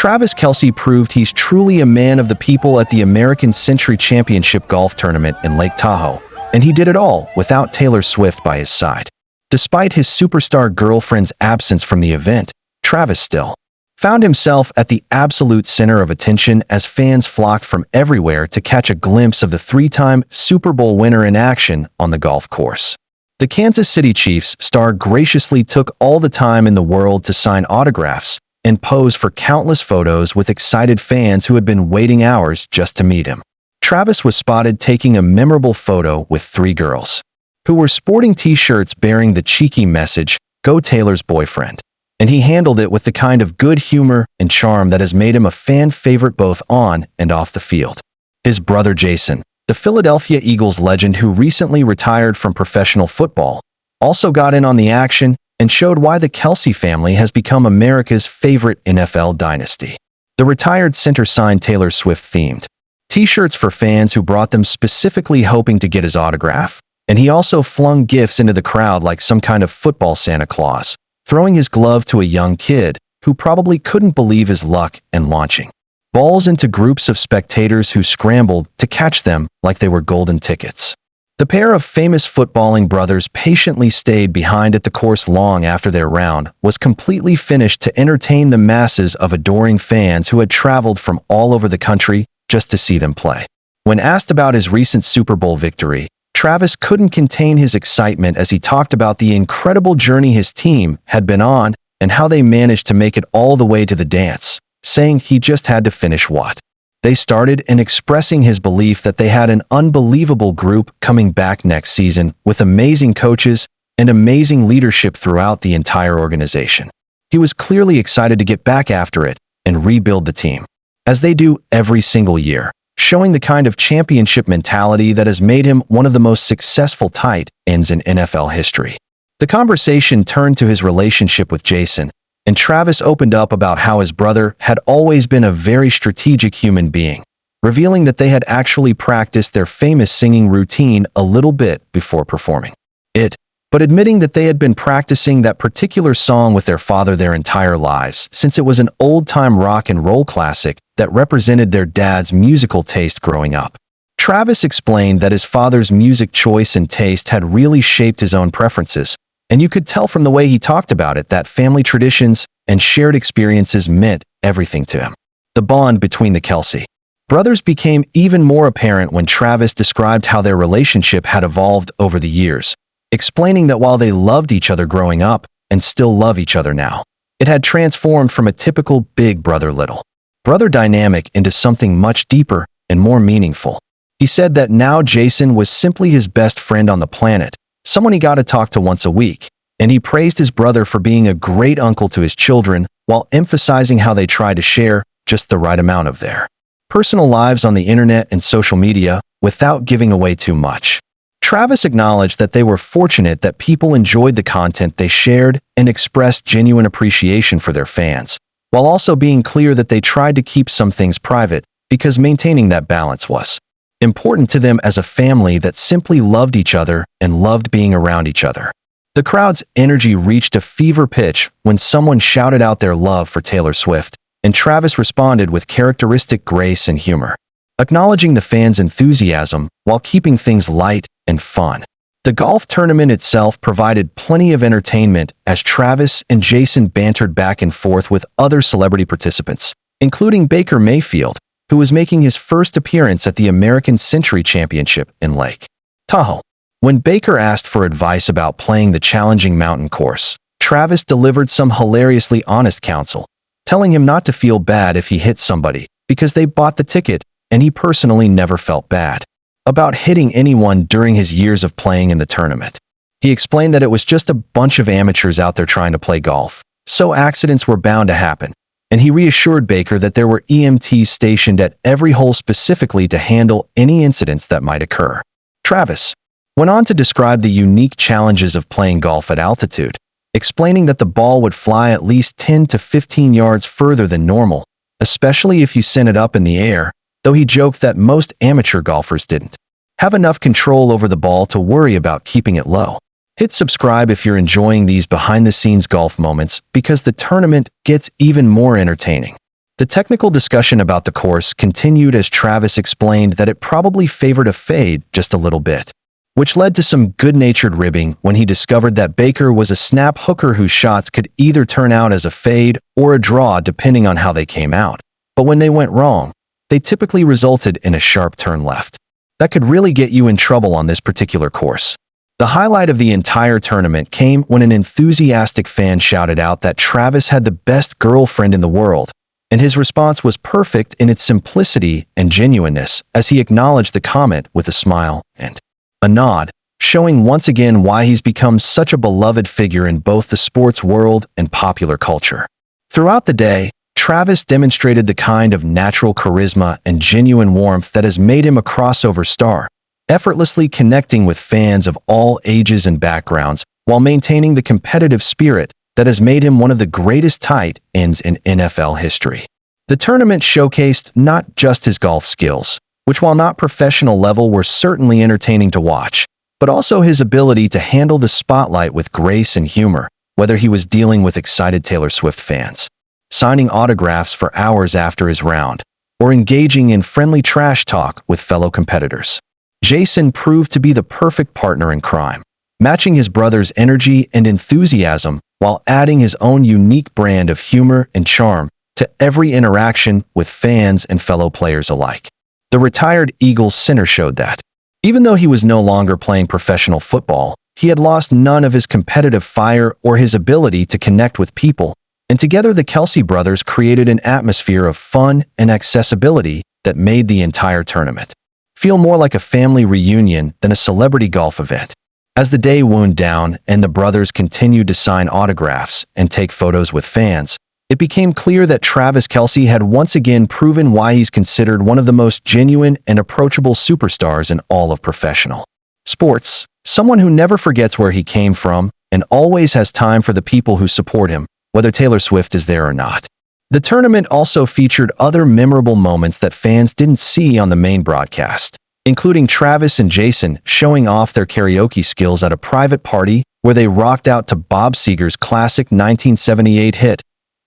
Travis Kelce proved he's truly a man of the people at the American Century Championship Golf Tournament in Lake Tahoe, and he did it all without Taylor Swift by his side. Despite his superstar girlfriend's absence from the event, Travis still found himself at the absolute center of attention as fans flocked from everywhere to catch a glimpse of the three-time Super Bowl winner in action on the golf course. The Kansas City Chiefs star graciously took all the time in the world to sign autographs and pose for countless photos with excited fans who had been waiting hours just to meet him. Travis was spotted taking a memorable photo with three girls, who were sporting t-shirts bearing the cheeky message, "Go Taylor's boyfriend," and he handled it with the kind of good humor and charm that has made him a fan favorite both on and off the field. His brother Jason, the Philadelphia Eagles legend who recently retired from professional football, also got in on the action and showed why the Kelce family has become America's favorite NFL dynasty. The retired center signed Taylor Swift-themed t-shirts for fans who brought them specifically hoping to get his autograph, and he also flung gifts into the crowd like some kind of football Santa Claus, throwing his glove to a young kid who probably couldn't believe his luck and launching balls into groups of spectators who scrambled to catch them like they were golden tickets. The pair of famous footballing brothers patiently stayed behind at the course long after their round was completely finished to entertain the masses of adoring fans who had traveled from all over the country just to see them play. When asked about his recent Super Bowl victory, Travis couldn't contain his excitement as he talked about the incredible journey his team had been on and how they managed to make it all the way to the dance, saying he just had to finish what they started and expressing his belief that they had an unbelievable group coming back next season with amazing coaches and amazing leadership throughout the entire organization. He was clearly excited to get back after it and rebuild the team, as they do every single year, showing the kind of championship mentality that has made him one of the most successful tight ends in NFL history. The conversation turned to his relationship with Jason, and Travis opened up about how his brother had always been a very strategic human being, revealing that they had actually practiced their famous singing routine a little bit before performing it, but admitting that they had been practicing that particular song with their father their entire lives since it was an old-time rock and roll classic that represented their dad's musical taste growing up. Travis explained that his father's music choice and taste had really shaped his own preferences, and you could tell from the way he talked about it that family traditions and shared experiences meant everything to him. The bond between the Kelce brothers became even more apparent when Travis described how their relationship had evolved over the years, explaining that while they loved each other growing up and still love each other now, it had transformed from a typical big brother-little brother dynamic into something much deeper and more meaningful. He said that now Jason was simply his best friend on the planet, someone he got to talk to once a week, and he praised his brother for being a great uncle to his children while emphasizing how they try to share just the right amount of their personal lives on the internet and social media without giving away too much. Travis acknowledged that they were fortunate that people enjoyed the content they shared and expressed genuine appreciation for their fans, while also being clear that they tried to keep some things private because maintaining that balance was important to them as a family that simply loved each other and loved being around each other. The crowd's energy reached a fever pitch when someone shouted out their love for Taylor Swift, and Travis responded with characteristic grace and humor, acknowledging the fans' enthusiasm while keeping things light and fun. The golf tournament itself provided plenty of entertainment as Travis and Jason bantered back and forth with other celebrity participants, including Baker Mayfield, who was making his first appearance at the American Century Championship in Lake Tahoe. When Baker asked for advice about playing the challenging mountain course, Travis delivered some hilariously honest counsel, telling him not to feel bad if he hit somebody because they bought the ticket and he personally never felt bad about hitting anyone during his years of playing in the tournament. He explained that it was just a bunch of amateurs out there trying to play golf, so accidents were bound to happen, and he reassured Baker that there were EMTs stationed at every hole specifically to handle any incidents that might occur. Travis went on to describe the unique challenges of playing golf at altitude, explaining that the ball would fly at least 10 to 15 yards further than normal, especially if you sent it up in the air, though he joked that most amateur golfers didn't have enough control over the ball to worry about keeping it low. Hit subscribe if you're enjoying these behind-the-scenes golf moments because the tournament gets even more entertaining. The technical discussion about the course continued as Travis explained that it probably favored a fade just a little bit, which led to some good-natured ribbing when he discovered that Baker was a snap hooker whose shots could either turn out as a fade or a draw depending on how they came out. But when they went wrong, they typically resulted in a sharp turn left. That could really get you in trouble on this particular course. The highlight of the entire tournament came when an enthusiastic fan shouted out that Travis had the best girlfriend in the world, and his response was perfect in its simplicity and genuineness as he acknowledged the comment with a smile and a nod, showing once again why he's become such a beloved figure in both the sports world and popular culture. Throughout the day, Travis demonstrated the kind of natural charisma and genuine warmth that has made him a crossover star, effortlessly connecting with fans of all ages and backgrounds while maintaining the competitive spirit that has made him one of the greatest tight ends in NFL history. The tournament showcased not just his golf skills, which while not professional level were certainly entertaining to watch, but also his ability to handle the spotlight with grace and humor, whether he was dealing with excited Taylor Swift fans, signing autographs for hours after his round, or engaging in friendly trash talk with fellow competitors. Jason proved to be the perfect partner in crime, matching his brother's energy and enthusiasm while adding his own unique brand of humor and charm to every interaction with fans and fellow players alike. The retired Eagles center showed that, even though he was no longer playing professional football, he had lost none of his competitive fire or his ability to connect with people, and together the Kelce brothers created an atmosphere of fun and accessibility that made the entire tournament feel more like a family reunion than a celebrity golf event. As the day wound down and the brothers continued to sign autographs and take photos with fans, it became clear that Travis Kelce had once again proven why he's considered one of the most genuine and approachable superstars in all of professional sports. Someone who never forgets where he came from and always has time for the people who support him, whether Taylor Swift is there or not. The tournament also featured other memorable moments that fans didn't see on the main broadcast, including Travis and Jason showing off their karaoke skills at a private party where they rocked out to Bob Seger's classic 1978 hit,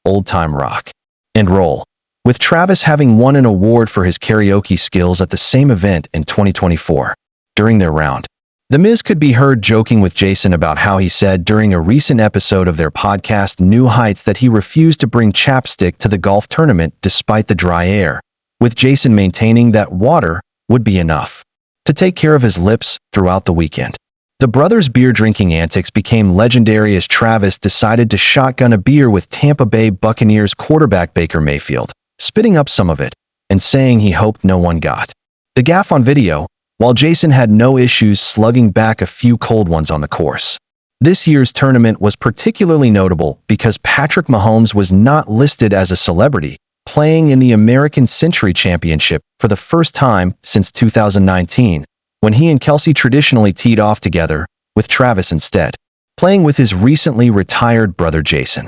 Old Time Rock and Roll, with Travis having won an award for his karaoke skills at the same event in 2024. During their round, The Miz could be heard joking with Jason about how he said during a recent episode of their podcast New Heights that he refused to bring chapstick to the golf tournament despite the dry air, with Jason maintaining that water would be enough to take care of his lips throughout the weekend. The brothers' beer-drinking antics became legendary as Travis decided to shotgun a beer with Tampa Bay Buccaneers quarterback Baker Mayfield, spitting up some of it and saying he hoped no one got the gaffe on video, while Jason had no issues slugging back a few cold ones on the course. This year's tournament was particularly notable because Patrick Mahomes was not listed as a celebrity, playing in the American Century Championship for the first time since 2019, when he and Kelce traditionally teed off together, with Travis instead playing with his recently retired brother Jason.